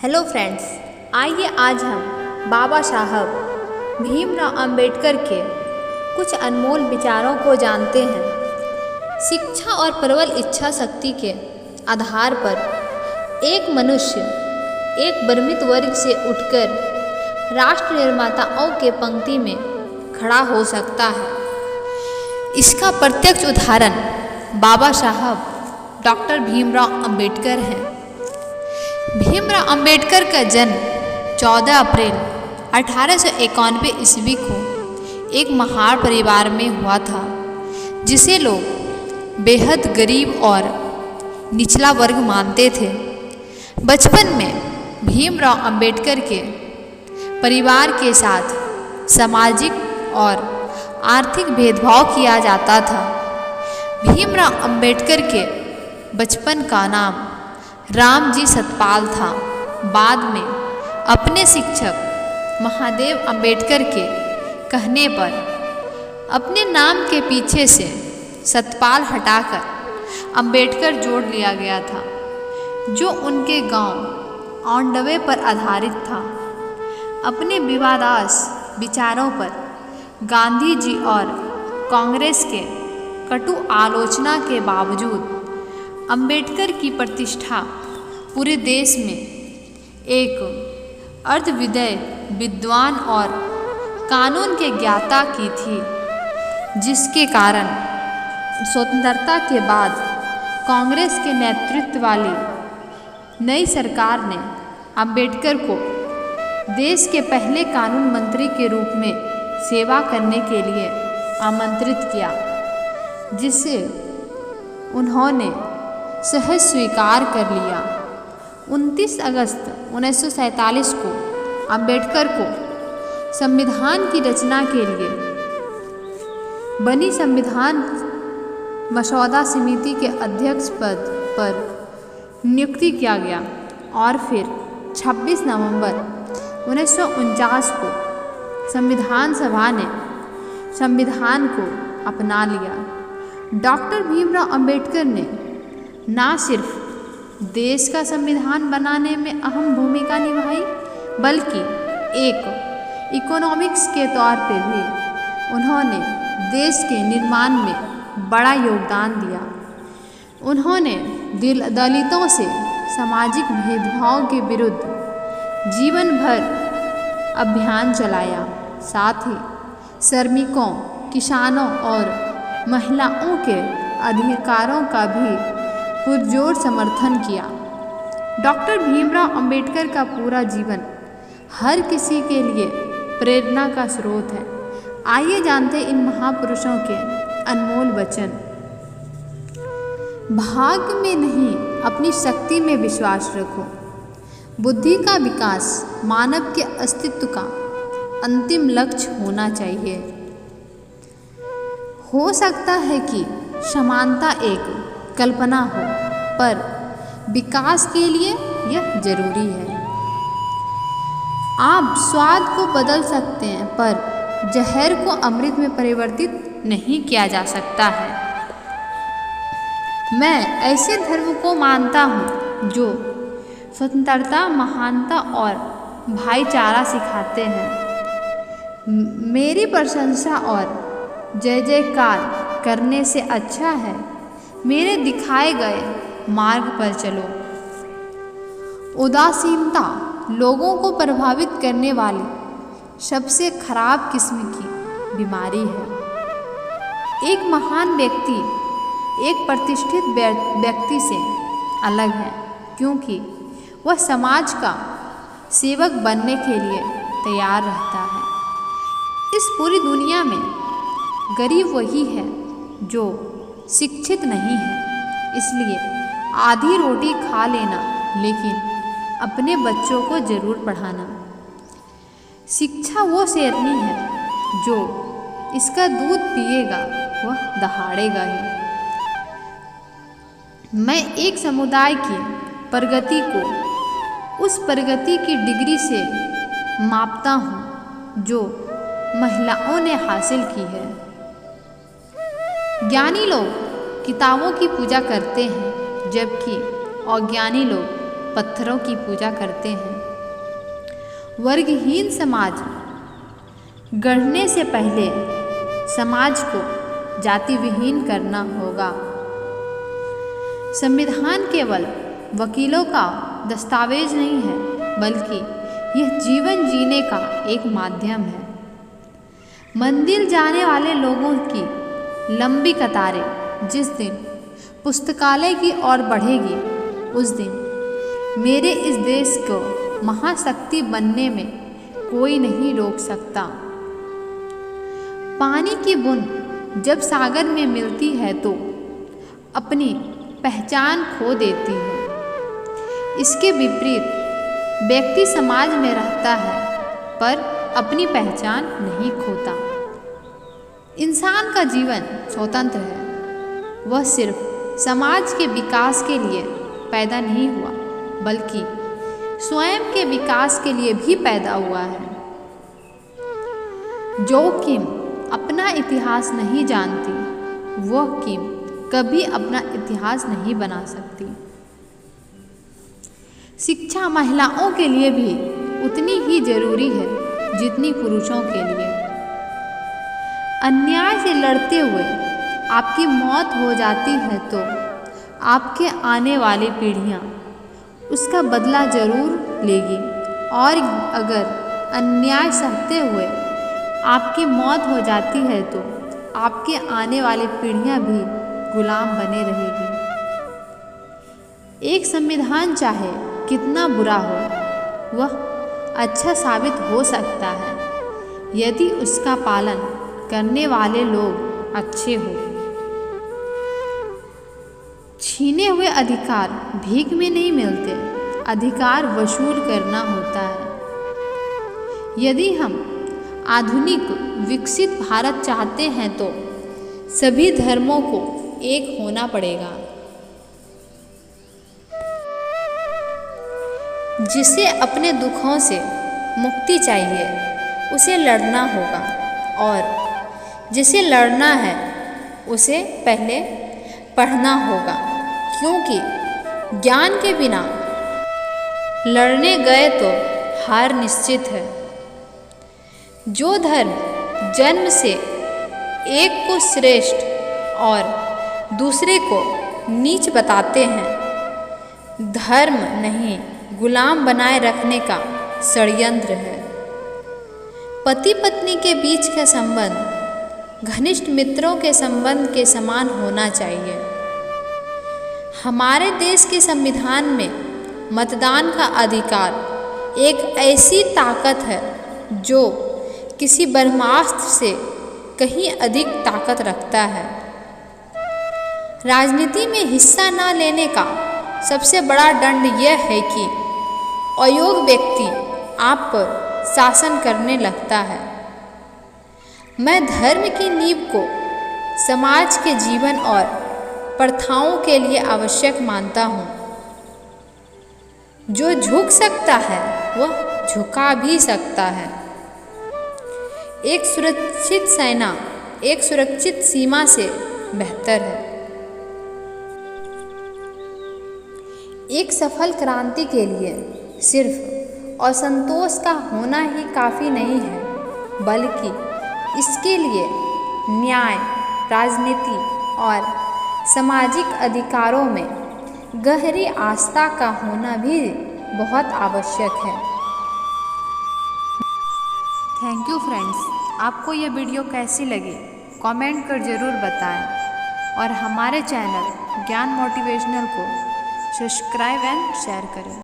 Hello friends, आइए आज हम बाबा साहब भीमराव अंबेडकर के कुछ अनमोल विचारों को जानते हैं। शिक्षा और प्रबल इच्छा शक्ति के आधार पर एक मनुष्य एक वर्मित वर्ग से उठकर राष्ट्र निर्माताओं के पंक्ति में खड़ा हो सकता है। इसका प्रत्यक्ष उदाहरण बाबा साहब डॉक्टर भीमराव अंबेडकर हैं। भीमराव अंबेडकर का जन्म 14 अप्रैल 1891 ईस्वी को एक महार परिवार में हुआ था, जिसे लोग बेहद गरीब और निचला वर्ग मानते थे। बचपन में भीमराव अंबेडकर के परिवार के साथ सामाजिक और आर्थिक भेदभाव किया जाता था। भीमराव अंबेडकर के बचपन का नाम रामजी सतपाल था। बाद में अपने शिक्षक महादेव अंबेडकर के कहने पर अपने नाम के पीछे से सतपाल हटाकर अंबेडकर जोड़ लिया गया था, जो उनके गांव औंडवे पर आधारित था। अपने विवादास्पद विचारों पर गांधी जी और कांग्रेस के कटु आलोचना के बावजूद अंबेडकर की प्रतिष्ठा पूरे देश में एक अर्धविदय विद्वान और कानून के ज्ञाता की थी, जिसके कारण स्वतंत्रता के बाद कांग्रेस के नेतृत्व वाली नई सरकार ने अंबेडकर को देश के पहले कानून मंत्री के रूप में सेवा करने के लिए आमंत्रित किया, जिसे उन्होंने सहज स्वीकार कर लिया। 29 अगस्त 1947 को अंबेडकर को संविधान की रचना के लिए बनी संविधान मसौदा समिति के अध्यक्ष पद पर नियुक्ति किया गया और फिर 26 नवंबर 1949 को संविधान सभा ने संविधान को अपना लिया। डॉक्टर भीमराव अंबेडकर ने ना सिर्फ देश का संविधान बनाने में अहम भूमिका निभाई, बल्कि एक इकोनॉमिक्स के तौर पर भी उन्होंने देश के निर्माण में बड़ा योगदान दिया। उन्होंने दलितों से सामाजिक भेदभाव के विरुद्ध जीवन भर अभियान चलाया। साथ ही श्रमिकों, किसानों और महिलाओं के अधिकारों का भी पुरजोर समर्थन किया। डॉक्टर भीमराव अंबेडकर का पूरा जीवन हर किसी के लिए प्रेरणा का स्रोत है। आइए जानते हैं इन महापुरुषों के अनमोल वचन। भाग्य में नहीं, अपनी शक्ति में विश्वास रखो। बुद्धि का विकास मानव के अस्तित्व का अंतिम लक्ष्य होना चाहिए। हो सकता है कि समानता एक कल्पना हो, पर विकास के लिए यह जरूरी है। आप स्वाद को बदल सकते हैं, पर जहर को अमृत में परिवर्तित नहीं किया जा सकता है। मैं ऐसे धर्म को मानता हूँ जो स्वतंत्रता, महानता और भाईचारा सिखाते हैं। मेरी प्रशंसा और जय जयकार करने से अच्छा है मेरे दिखाए गए मार्ग पर चलो। उदासीनता लोगों को प्रभावित करने वाली सबसे खराब किस्म की बीमारी है। एक महान व्यक्ति एक प्रतिष्ठित व्यक्ति से अलग है, क्योंकि वह समाज का सेवक बनने के लिए तैयार रहता है। इस पूरी दुनिया में गरीब वही है जो शिक्षित नहीं है। इसलिए आधी रोटी खा लेना, लेकिन अपने बच्चों को जरूर पढ़ाना। शिक्षा वो शेरनी है जो इसका दूध पिएगा वह दहाड़ेगा ही। मैं एक समुदाय की प्रगति को उस प्रगति की डिग्री से मापता हूँ जो महिलाओं ने हासिल की है। ज्ञानी लोग किताबों की पूजा करते हैं, जबकि अज्ञानी लोग पत्थरों की पूजा करते हैं। वर्गहीन समाज गढ़ने से पहले समाज को जाति विहीन करना होगा। संविधान केवल वकीलों का दस्तावेज नहीं है, बल्कि यह जीवन जीने का एक माध्यम है। मंदिर जाने वाले लोगों की लंबी कतारें जिस दिन पुस्तकालय की ओर बढ़ेगी, उस दिन मेरे इस देश को महाशक्ति बनने में कोई नहीं रोक सकता। पानी की बूंद जब सागर में मिलती है तो अपनी पहचान खो देती है। इसके विपरीत व्यक्ति समाज में रहता है पर अपनी पहचान नहीं खोता। इंसान का जीवन स्वतंत्र है। वह सिर्फ समाज के विकास के लिए पैदा नहीं हुआ, बल्कि स्वयं के विकास के लिए भी पैदा हुआ है। जो कीम अपना इतिहास नहीं जानती, वह कीम कभी अपना इतिहास नहीं बना सकती। शिक्षा महिलाओं के लिए भी उतनी ही जरूरी है जितनी पुरुषों के लिए। अन्याय से लड़ते हुए आपकी मौत हो जाती है तो आपके आने वाली पीढ़ियां उसका बदला जरूर लेगी, और अगर अन्याय सहते हुए आपकी मौत हो जाती है तो आपके आने वाली पीढ़ियां भी गुलाम बने रहेगी। एक संविधान चाहे कितना बुरा हो, वह अच्छा साबित हो सकता है यदि उसका पालन करने वाले लोग अच्छे हों। छीने हुए अधिकार भीख में नहीं मिलते, अधिकार वसूल करना होता है। यदि हम आधुनिक विकसित भारत चाहते हैं तो सभी धर्मों को एक होना पड़ेगा। जिसे अपने दुखों से मुक्ति चाहिए उसे लड़ना होगा, और जिसे लड़ना है उसे पहले पढ़ना होगा, क्योंकि ज्ञान के बिना लड़ने गए तो हार निश्चित है। जो धर्म जन्म से एक को श्रेष्ठ और दूसरे को नीच बताते हैं, धर्म नहीं गुलाम बनाए रखने का षड्यंत्र है। पति पत्नी के बीच का संबंध घनिष्ठ मित्रों के संबंध के समान होना चाहिए। हमारे देश के संविधान में मतदान का अधिकार एक ऐसी ताकत है जो किसी ब्रह्मास्त्र से कहीं अधिक ताकत रखता है। राजनीति में हिस्सा न लेने का सबसे बड़ा दंड यह है कि अयोग्य व्यक्ति आप पर शासन करने लगता है। मैं धर्म की नींव को समाज के जीवन और प्रथाओं के लिए आवश्यक मानता हूँ। जो झुक सकता है वह झुका भी सकता है। एक सुरक्षित सेना एक सुरक्षित सीमा से बेहतर है। एक सफल क्रांति के लिए सिर्फ असंतोष का होना ही काफ़ी नहीं है, बल्कि इसके लिए न्याय, राजनीति और सामाजिक अधिकारों में गहरी आस्था का होना भी बहुत आवश्यक है। Thank you friends. आपको ये वीडियो कैसी लगी कमेंट कर ज़रूर बताएं, और हमारे चैनल ज्ञान मोटिवेशनल को सब्सक्राइब एंड शेयर करें।